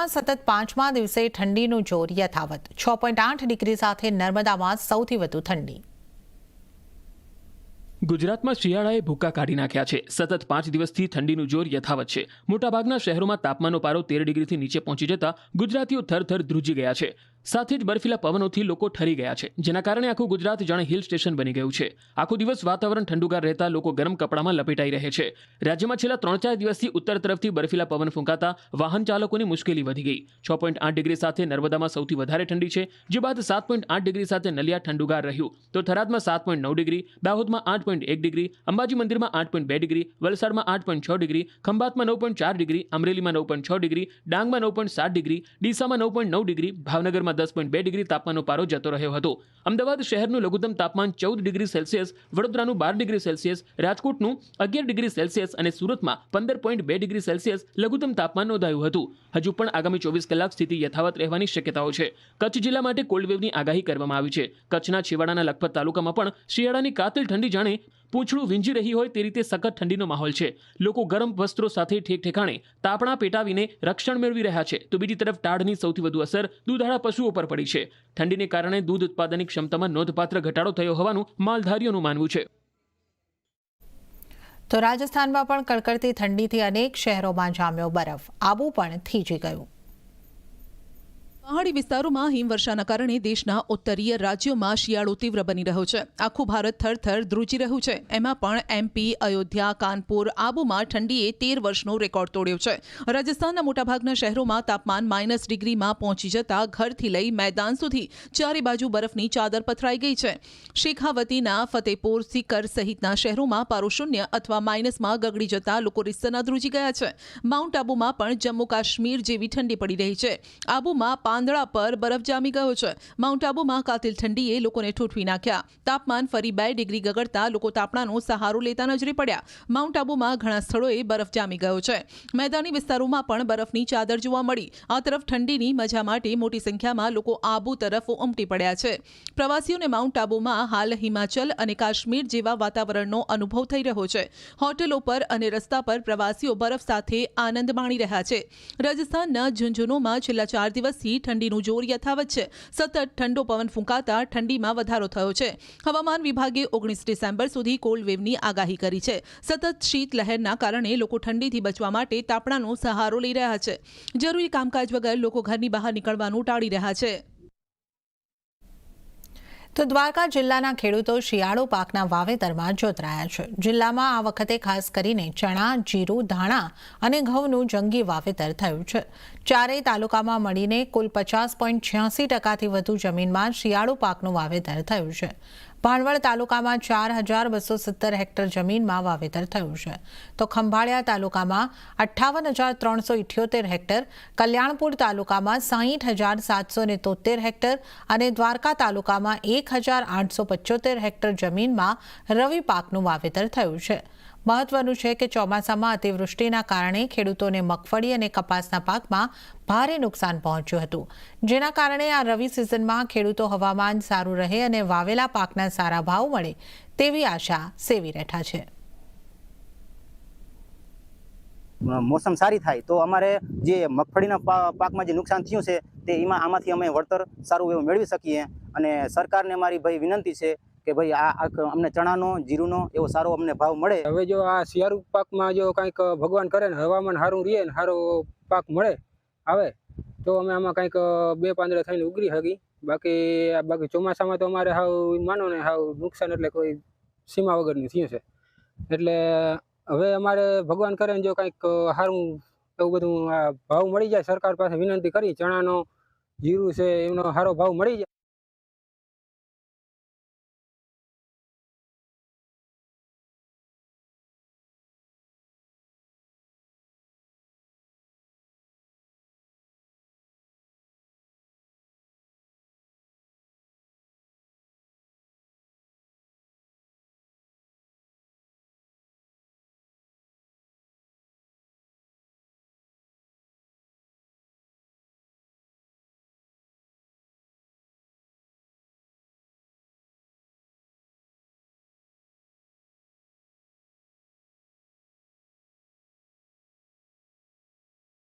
જિલ્લામાં સતત પાંચમા દિવસે ઠંડીનું જોર યથાવત 6.8 ડિગ્રી સાથે નર્મદામાં સૌથી વધુ ઠંડી। ગુજરાતમાં શિયાળાએ ભૂક્કા કાઢી નાખ્યા છે। સતત 5 દિવસથી ઠંડીનું જોર યથાવત છે। મોટાભાગના શહેરોમાં તાપમાનનો પારો 13 ડિગ્રીથી નીચે પહોંચી જતા ગુજરાતીઓ થરથર ધ્રુજી ગયા છે। સાથે જ બર્ફીલા પવનોથી લોકો ઠરી ગયા છે, જેના કારણે આખું ગુજરાત જાણે હિલ સ્ટેશન બની ગયું છે। આખો દિવસ વાતાવરણ ઠંડુગાર રહેતા લોકો ગરમ કપડામાં લપેટાઈ રહે છે। રાજ્યમાં છેલ્લા 3-4 દિવસથી ઉત્તર તરફથી બર્ફીલા પવન ફૂંકાતા વાહન ચાલકોની મુશ્કેલી વધી ગઈ। 6.8 ડિગ્રી સાથે નર્મદામાં સૌથી વધારે ઠંડી છે, જે બાદ 7.8 ડિગ્રી સાથે નલિયા ઠંડુગાર રહ્યું, તો થરાદમાં 7.9 ડિગ્રી, દાહોદમાં 8.1 ડિગ્રી, અંબાજી મંદિરમાં 8.2 ડિગ્રી, વલસાડમાં 8.6 ડિગ્રી, ખંભાતમાં 9.4 ડિગ્રી, અમરેલીમાં 9.6 ડિગ્રી, ડાંગમાં 9.7 ડિગ્રી, ડીસામાં 9.9 ડિગ્રી, ભાવનગરમાં 10.2 ડિગ્રી તાપમાનનો પારો જતો રહ્યો હતો। અમદાવાદ શહેરનું લઘુત્તમ તાપમાન 14 ડિગ્રી સેલ્સિયસ, વડોદરાનું 12 ડિગ્રી સેલ્સિયસ, રાજકોટનું 11 ડિગ્રી સેલ્સિયસ અને સુરતમાં 15.2 ડિગ્રી સેલ્સિયસ લઘુત્તમ તાપમાન નોંધાયું હતું। હજુ પણ આગામી 24 કલાક સ્થિતિ યથાવત રહેવાની શક્યતાઓ છે। કચ્છ જિલ્લા માટે કોલ્ડ વેવની આગાહી કરવામાં આવી છે। કચ્છના છેવાડાના લખપત તાલુકામાં પણ શિયાળાની કાતિલ ઠંડી જાણે પૂંછડું વીંજી રહી હોય તે રીતે સખત ઠંડીનો માહોલ છે। લોકો ગરમ વસ્ત્રો સાથે ઠેક ઠેકાણે તાપણા પેટાવીને રક્ષણ મેળવી રહ્યા છે, તો બીજી તરફ ટાઢની સૌથી વધુ અસર દૂધાળા પશુઓ પર પડી છે। ઠંડીને કારણે દૂધ ઉત્પાદનની ક્ષમતામાં નોંધપાત્ર ઘટાડો થયો હોવાનું માલધારીઓનું માનવું છે। તો રાજસ્થાનમાં પણ કડકડતી ઠંડીથી અનેક શહેરોમાં જામ્યો બરફ। આબુ પણ થીજી ગયું। પહાડી વિસ્તારોમાં હિમવર્ષાના કારણે દેશના ઉત્તરીય રાજ્યોમાં શિયાળો તીવ્ર બની રહ્યો છે। આખું ભારત થરથર ધ્રુજી રહ્યું છે। એમાં પણ એમપી, અયોધ્યા, કાનપુર, આબુમાં ઠંડીએ 13 વર્ષનો રેકોર્ડ તોડ્યો છે। રાજસ્થાનના મોટાભાગના શહેરોમાં તાપમાન માઇનસ ડિગ્રીમાં પહોંચી જતા ઘરથી લઈ મેદાન સુધી ચારે બાજુ બરફની ચાદર પથરાઈ ગઈ છે। શેખાવતીના ફતેપુર, સિકર સહિતના શહેરોમાં પારો શૂન્ય અથવા માઇનસમાં ગગડી જતા લોકો રીતસરના ધ્રુજી ગયા છે। માઉન્ટ આબુમાં પણ જમ્મુ કાશ્મીર જેવી ઠંડી પડી રહી છે। આબુમાં પાંદડા પર બરફ જામી ગયો છે। માઉન્ટ આબુમાં કાતિલ ઠંડીએ લોકોને ઠૂંઠવી નાખ્યા। તાપમાન ફરી 2 ડિગ્રી ગગડતા લોકો તાપણાનો સહારો લેતા નજરે પડ્યા। માઉન્ટ આબુમાં ઘણા સ્થળોએ બરફ જામી ગયો છે। મેદાની વિસ્તારોમાં પણ બરફની ચાદર જોવા મળી। આ તરફ ઠંડીની મજા માટે મોટી સંખ્યામાં લોકો આબુ તરફ ઉમટી પડ્યા છે। પ્રવાસીઓને માઉન્ટ આબુમાં હાલ હિમાચલ અને કાશ્મીર જેવા વાતાવરણનો અનુભવ થઈ રહ્યો છે। હોટેલો પર અને રસ્તા પર પ્રવાસીઓ બરફ સાથે આનંદ માણી રહ્યા છે। રાજસ્થાનના ઝુંઝુનુમાં છેલ્લા 4 દિવસથી ઠંડીનું જોર યથાવત છે। સતત ઠંડો પવન ફૂંકાતા ઠંડીમાં વધારો થયો છે। હવામાન વિભાગે 19 ડિસેમ્બર સુધી કોલ્ડ વેવની આગાહી કરી છે। સતત શીત લહેરના કારણે લોકો ઠંડીથી બચવા માટે તાપણાનો સહારો લઈ રહ્યા છે। જરૂરી કામકાજ વગર લોકો ઘરની બહાર નીકળવાનું ટાળી રહ્યા છે। તો દ્વારકા જિલ્લાના ખેડૂતો શિયાળુ પાકના વાવેતરમાં જોતરાયા છે। જિલ્લામાં આ વખતે ખાસ કરીને ચણા, જીરું, ધાણા અને ઘઉંનું જંગી વાવેતર થયું છે। ચારેય તાલુકામાં મળીને કુલ 50.86% વધુ જમીનમાં શિયાળુ પાકનું વાવેતર થયું છે। ભાણવડ તાલુકામાં 4,270 હેક્ટર જમીનમાં વાવેતર થયું છે, તો ખંભાળિયા તાલુકામાં 58,378 હેક્ટર, કલ્યાણપુર તાલુકામાં 60,773 હેક્ટર અને દ્વારકા તાલુકામાં 1,875 હેક્ટર જમીનમાં રવિ પાકનું વાવેતર થયું છે। મહત્વનું છે કે ચોમાસામાં અતિવૃષ્ટિના કારણે ખેડૂતોને મગફળી અને કપાસના પાકમાં ભારે નુકસાન પહોંચ્યું હતું, જેના કારણે આ રવિ સિઝનમાં ખેડૂતો હવામાન સારું રહે અને વાવેલા પાકના સારા ભાવ મળે તેવી આશા સેવી રહેઠા છે। મોસમ સારી થાય તો અમારે જે મગફળીના પાકમાં જે નુકસાન થયું છે તે આમાંથી અમે વળતર સારું એવું મેળવી શકીએ। અને સરકારને મારી ભાઈ વિનંતી છે કે ભાઈ આ અમને ચણાનો, જીરુનો એવો સારો અમને ભાવ મળે। હવે જો આ શિયાળુ પાકમાં જો કંઈક ભગવાન કરે ને હવામાન સારું રહે ને સારો પાક મળે આવે તો અમે આમાં કંઈક 2 પાંદડા થઈને ઉગરી શકી। બાકી ચોમાસામાં તો અમારે હાવ માનો ને હાવ નુકસાન એટલે કોઈ સીમા વગરનું થયું છે। એટલે હવે અમારે ભગવાન કરે ને જો કંઈક સારું એવું બધું ભાવ મળી જાય, સરકાર પાસે વિનંતી કરી ચણાનો, જીરું છે એનો સારો ભાવ મળી જાય।